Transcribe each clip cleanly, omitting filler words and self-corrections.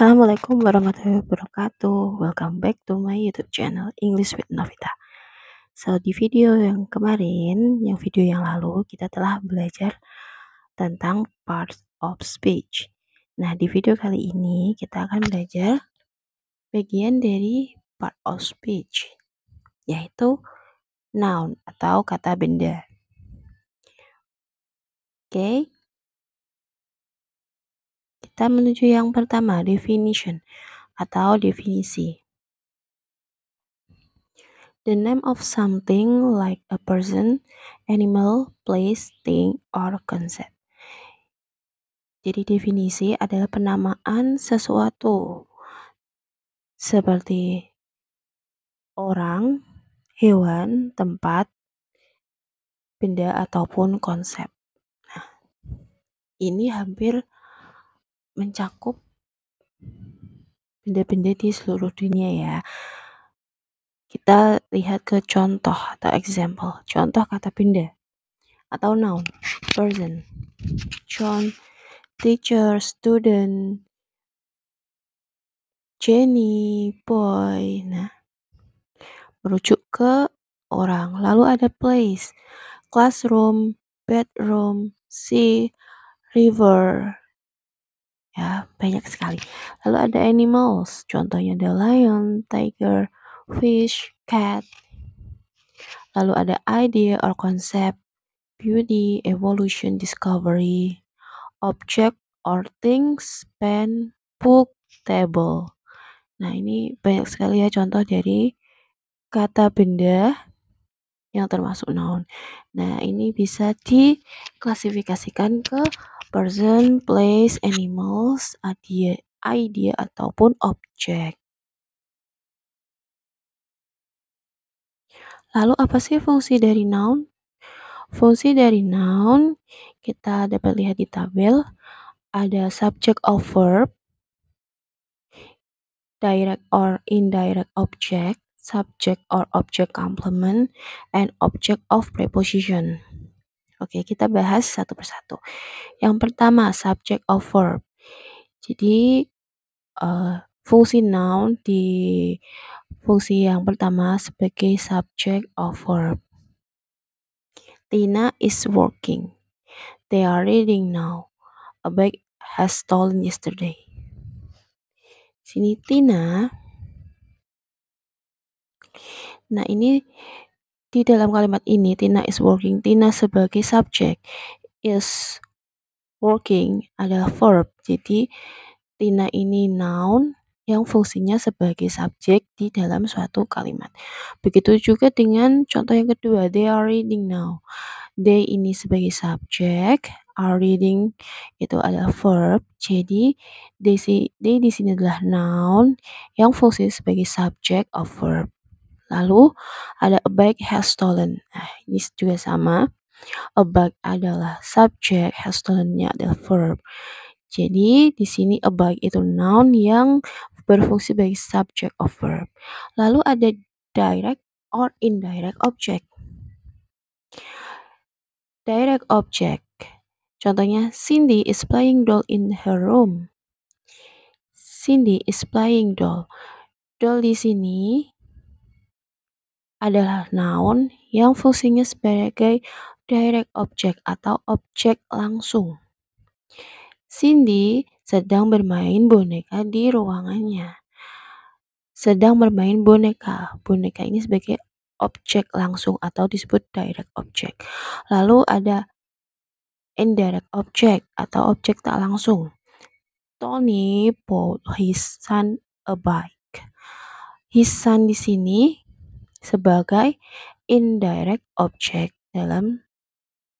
Assalamualaikum warahmatullahi wabarakatuh. Welcome back to my YouTube channel English with Novita. So, di video yang kemarin, video yang lalu, kita telah belajar tentang parts of speech. Nah, di video kali ini kita akan belajar bagian dari part of speech, yaitu noun atau kata benda. Oke. Kita menuju yang pertama, definition atau definisi. The name of something like a person, animal, place, thing, or concept. Jadi definisi adalah penamaan sesuatu seperti orang, hewan, tempat, benda, ataupun konsep. Nah, ini hampir mencakup benda-benda di seluruh dunia ya. Kita lihat ke contoh atau example. Contoh kata benda atau noun. Person, John, teacher, student, Jenny, boy. Nah, merujuk ke orang. Lalu ada place, classroom, bedroom, sea, river. Ya, banyak sekali. Lalu ada animals. Contohnya ada lion, tiger, fish, cat. Lalu ada idea or concept, beauty, evolution, discovery, object or things, pen, book, table. Nah, ini banyak sekali ya contoh dari kata benda yang termasuk noun. Nah, ini bisa diklasifikasikan ke person, place, animals, idea ataupun objek. Lalu apa sih fungsi dari noun? Fungsi dari noun kita dapat lihat di tabel. Ada subject of verb, direct or indirect object, subject or object complement, and object of preposition. Oke, kita bahas satu persatu. Yang pertama, subject of verb. Jadi, fungsi noun di fungsi yang pertama sebagai subject of verb. Tina is working. They are reading now. A bag has stolen yesterday. Sini Tina. Nah, ini di dalam kalimat ini Tina is working. Tina sebagai subjek, is working adalah verb. Jadi Tina ini noun yang fungsinya sebagai subjek di dalam suatu kalimat. Begitu juga dengan contoh yang kedua, they are reading now. They ini sebagai subjek, are reading itu adalah verb. Jadi they di sini adalah noun yang fungsi sebagai subjek of verb. Lalu ada a bag has stolen. Nah, ini juga sama. A bag adalah subjek, has stolen-nya adalah verb. Jadi di sini a bag itu noun yang berfungsi sebagai subject of verb. Lalu ada direct or indirect object. Direct object. Contohnya Cindy is playing doll in her room. Cindy is playing doll. Doll di sini adalah noun yang fungsinya sebagai direct object atau objek langsung. Cindy sedang bermain boneka di ruangannya. Sedang bermain boneka. Boneka ini sebagai objek langsung atau disebut direct object. Lalu ada indirect object atau objek tak langsung. Tony bought his son a bike. His son di sini sebagai indirect object dalam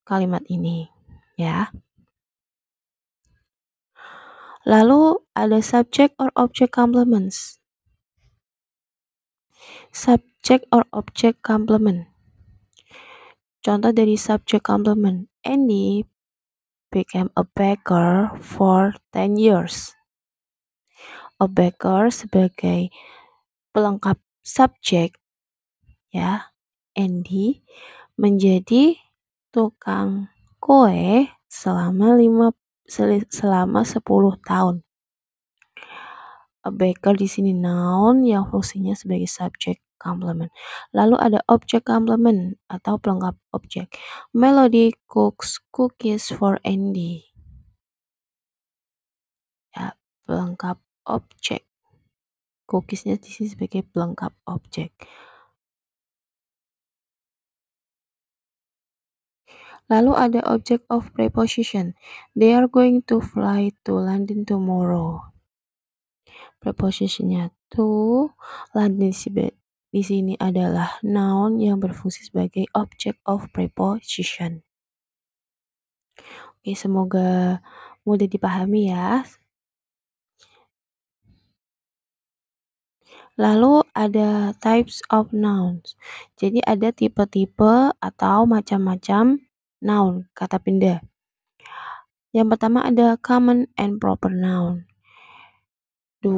kalimat ini, ya. Lalu ada subject or object complements. Subject or object complement. Contoh dari subject complement. Andy became a baker for 10 years. A baker sebagai pelengkap subjek, ya. Andy menjadi tukang kue selama 10 tahun. A baker di sini noun yang fungsinya sebagai subjek complement. Lalu ada objek complement atau pelengkap objek. Melody cooks cookies for Andy. Ya, pelengkap objek. Cookiesnya di sini sebagai pelengkap objek. Lalu ada object of preposition. They are going to fly to London tomorrow. Prepositionnya to. London di sini adalah noun yang berfungsi sebagai object of preposition. Oke, semoga mudah dipahami ya. Lalu ada types of nouns. Jadi ada tipe-tipe atau macam-macam noun, kata benda. Yang pertama ada common and proper noun. 2.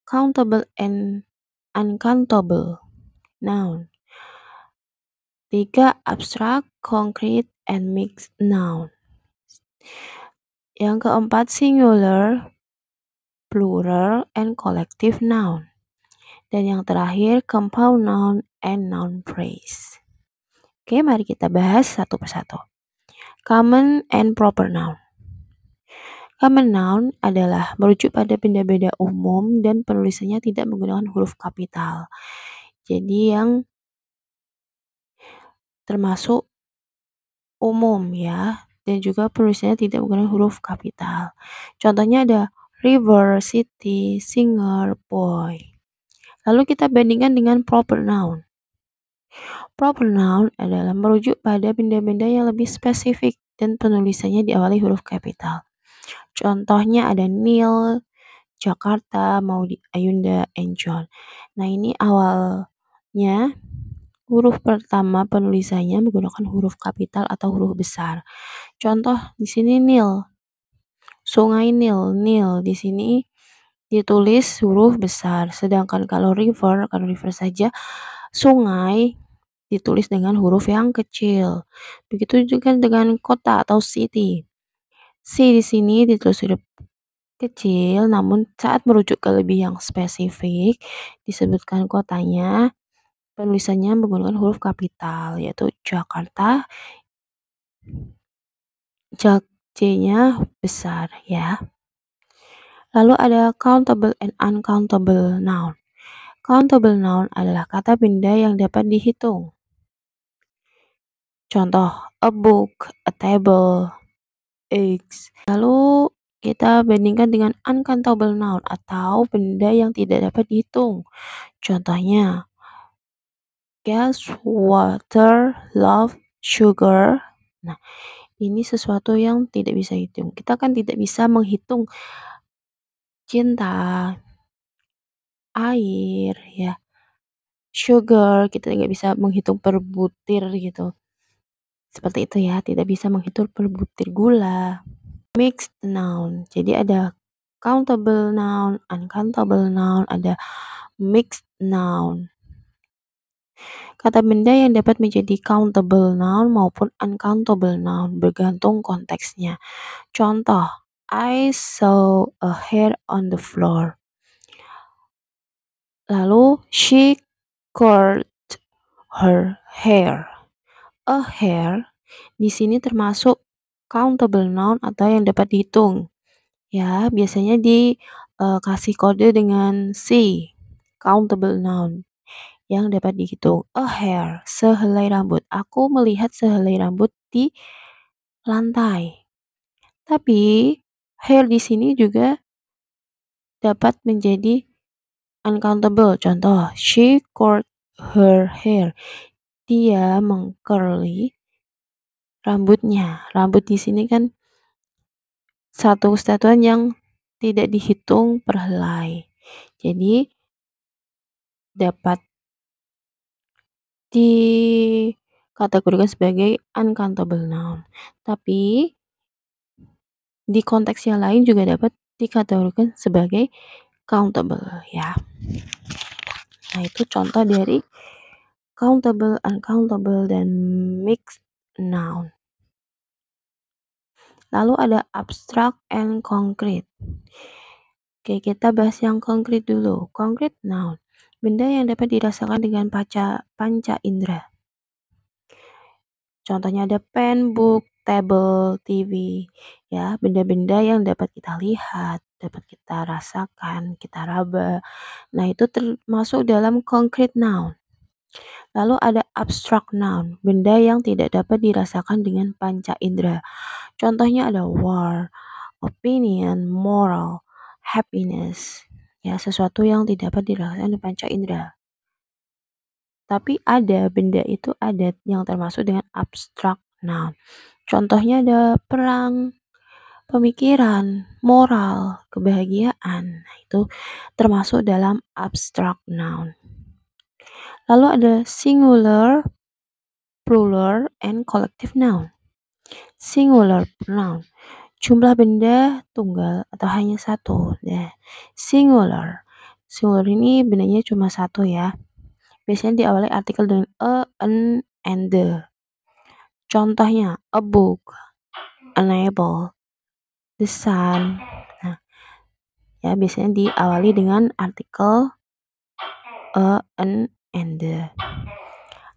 Countable and uncountable noun. 3. Abstract, concrete, and mixed noun. Yang keempat singular, plural, and collective noun. Dan yang terakhir compound noun and noun phrase. Oke, mari kita bahas satu persatu. Common and proper noun. Common noun adalah merujuk pada benda-benda umum dan penulisannya tidak menggunakan huruf kapital. Jadi yang termasuk umum ya, dan juga penulisannya tidak menggunakan huruf kapital. Contohnya ada river, city, singer, boy. Lalu kita bandingkan dengan proper noun. Proper noun adalah merujuk pada benda-benda yang lebih spesifik dan penulisannya diawali huruf kapital. Contohnya ada Neil, Jakarta, Maudi, Ayunda, and John. Nah, ini awalnya huruf pertama penulisannya menggunakan huruf kapital atau huruf besar. Contoh di sini Nil. Sungai Nil, Nil di sini ditulis huruf besar. Sedangkan kalau river saja sungai ditulis dengan huruf yang kecil. Begitu juga dengan kota atau city. C di sini ditulis huruf kecil, namun saat merujuk ke lebih yang spesifik disebutkan kotanya, penulisannya menggunakan huruf kapital, yaitu Jakarta. C-nya besar ya. Lalu ada countable and uncountable noun. Countable noun adalah kata benda yang dapat dihitung. Contoh, a book, a table, eggs. Lalu kita bandingkan dengan uncountable noun atau benda yang tidak dapat dihitung. Contohnya, gas, water, love, sugar. Nah, ini sesuatu yang tidak bisa dihitung. Kita kan tidak bisa menghitung cinta, air, ya, sugar. Kita nggak bisa menghitung per butir gitu. Seperti itu ya, tidak bisa menghitung per butir gula. Mixed noun. Jadi ada countable noun, uncountable noun, ada mixed noun. Kata benda yang dapat menjadi countable noun maupun uncountable noun bergantung konteksnya. Contoh, I saw a hair on the floor. Lalu, she curled her hair. A hair di sini termasuk countable noun atau yang dapat dihitung. Ya, biasanya dikasih kode dengan C, countable noun yang dapat dihitung. A hair, sehelai rambut. Aku melihat sehelai rambut di lantai. Tapi hair di sini juga dapat menjadi uncountable. Contoh, she curled her hair. Dia mengcurly rambutnya. Rambut di sini kan satu kesatuan yang tidak dihitung per helai. Jadi dapat dikategorikan sebagai uncountable noun. Tapi di konteks yang lain juga dapat dikategorikan sebagai countable ya. Nah, itu contoh dari countable, uncountable, dan mixed noun. Lalu ada abstract and concrete. Oke, kita bahas yang konkret dulu. Konkret noun, benda yang dapat dirasakan dengan panca indera. Contohnya ada pen, book, table, TV. Ya, benda-benda yang dapat kita lihat, dapat kita rasakan, kita raba. Nah, itu termasuk dalam concrete noun. Lalu ada abstract noun, benda yang tidak dapat dirasakan dengan panca indera. Contohnya ada war, opinion, moral, happiness. Ya, sesuatu yang tidak dapat dirasakan dengan panca indera. Tapi ada benda itu ada yang termasuk dengan abstract noun. Contohnya ada perang, pemikiran, moral, kebahagiaan. Nah, itu termasuk dalam abstract noun. Lalu ada singular, plural, and collective noun. Singular noun, jumlah benda tunggal atau hanya satu. Nah, singular. Singular ini bendanya cuma satu ya. Biasanya diawali artikel dengan a, an, and the. Contohnya, a book, an apple, the sun. Nah, ya biasanya diawali dengan artikel a, an, and the.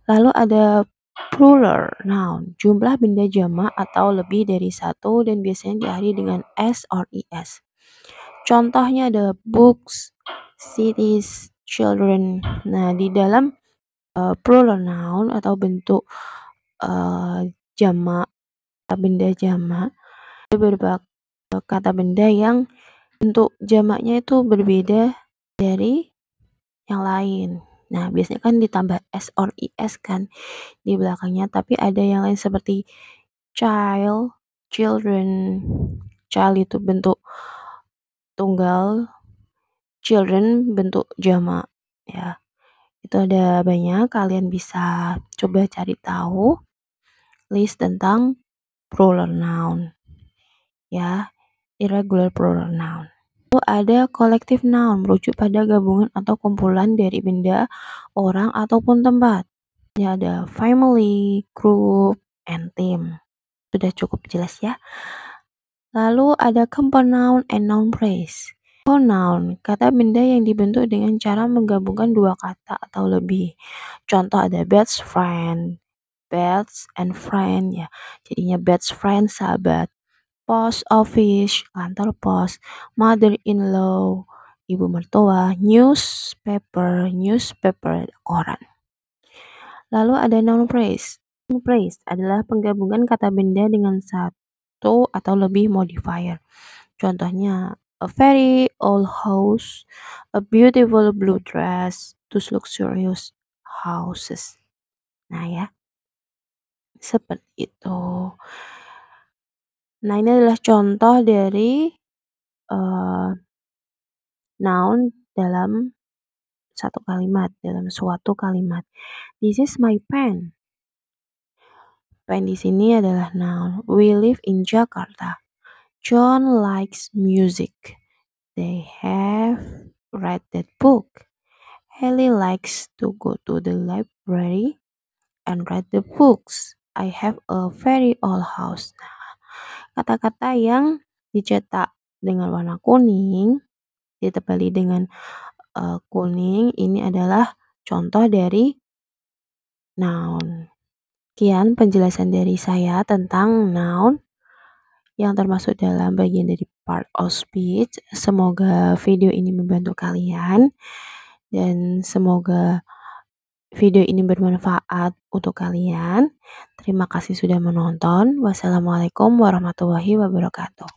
Lalu ada plural noun, jumlah benda jamak atau lebih dari satu dan biasanya diakhiri dengan s or es. Contohnya ada books, cities, children. Nah, di dalam plural noun atau bentuk jamak, benda jamak, ada beberapa kata benda yang bentuk jamaknya itu berbeda dari yang lain. Nah, biasanya kan ditambah s or es kan di belakangnya, tapi ada yang lain seperti child, children. Child itu bentuk tunggal, children bentuk jamak ya. Itu ada banyak, kalian bisa coba cari tahu list tentang plural noun. Ya, irregular plural noun. Lalu ada collective noun, merujuk pada gabungan atau kumpulan dari benda, orang, ataupun tempat. Ya, ada family, group, and team. Sudah cukup jelas ya. Lalu ada compound noun and noun phrase. Noun, kata benda yang dibentuk dengan cara menggabungkan dua kata atau lebih. Contoh ada best friend, best and friend ya. Jadinya best friend sahabat. Post office, kantor pos. Mother-in-law, ibu mertua. Newspaper, koran. Lalu ada noun phrase. Noun phrase adalah penggabungan kata benda dengan satu atau lebih modifier. Contohnya a very old house, a beautiful blue dress, two luxurious houses. Nah ya, seperti itu. Nah, ini adalah contoh dari noun dalam satu kalimat, dalam suatu kalimat. This is my pen. Pen di sini adalah noun. We live in Jakarta. John likes music. They have read that book. Haley likes to go to the library and read the books. I have a very old house. Nah, kata-kata yang dicetak dengan warna kuning, ditebali dengan kuning, ini adalah contoh dari noun. Sekian penjelasan dari saya tentang noun yang termasuk dalam bagian dari part of speech. Semoga video ini membantu kalian dan semoga video ini bermanfaat untuk kalian. Terima kasih sudah menonton. Wassalamualaikum warahmatullahi wabarakatuh.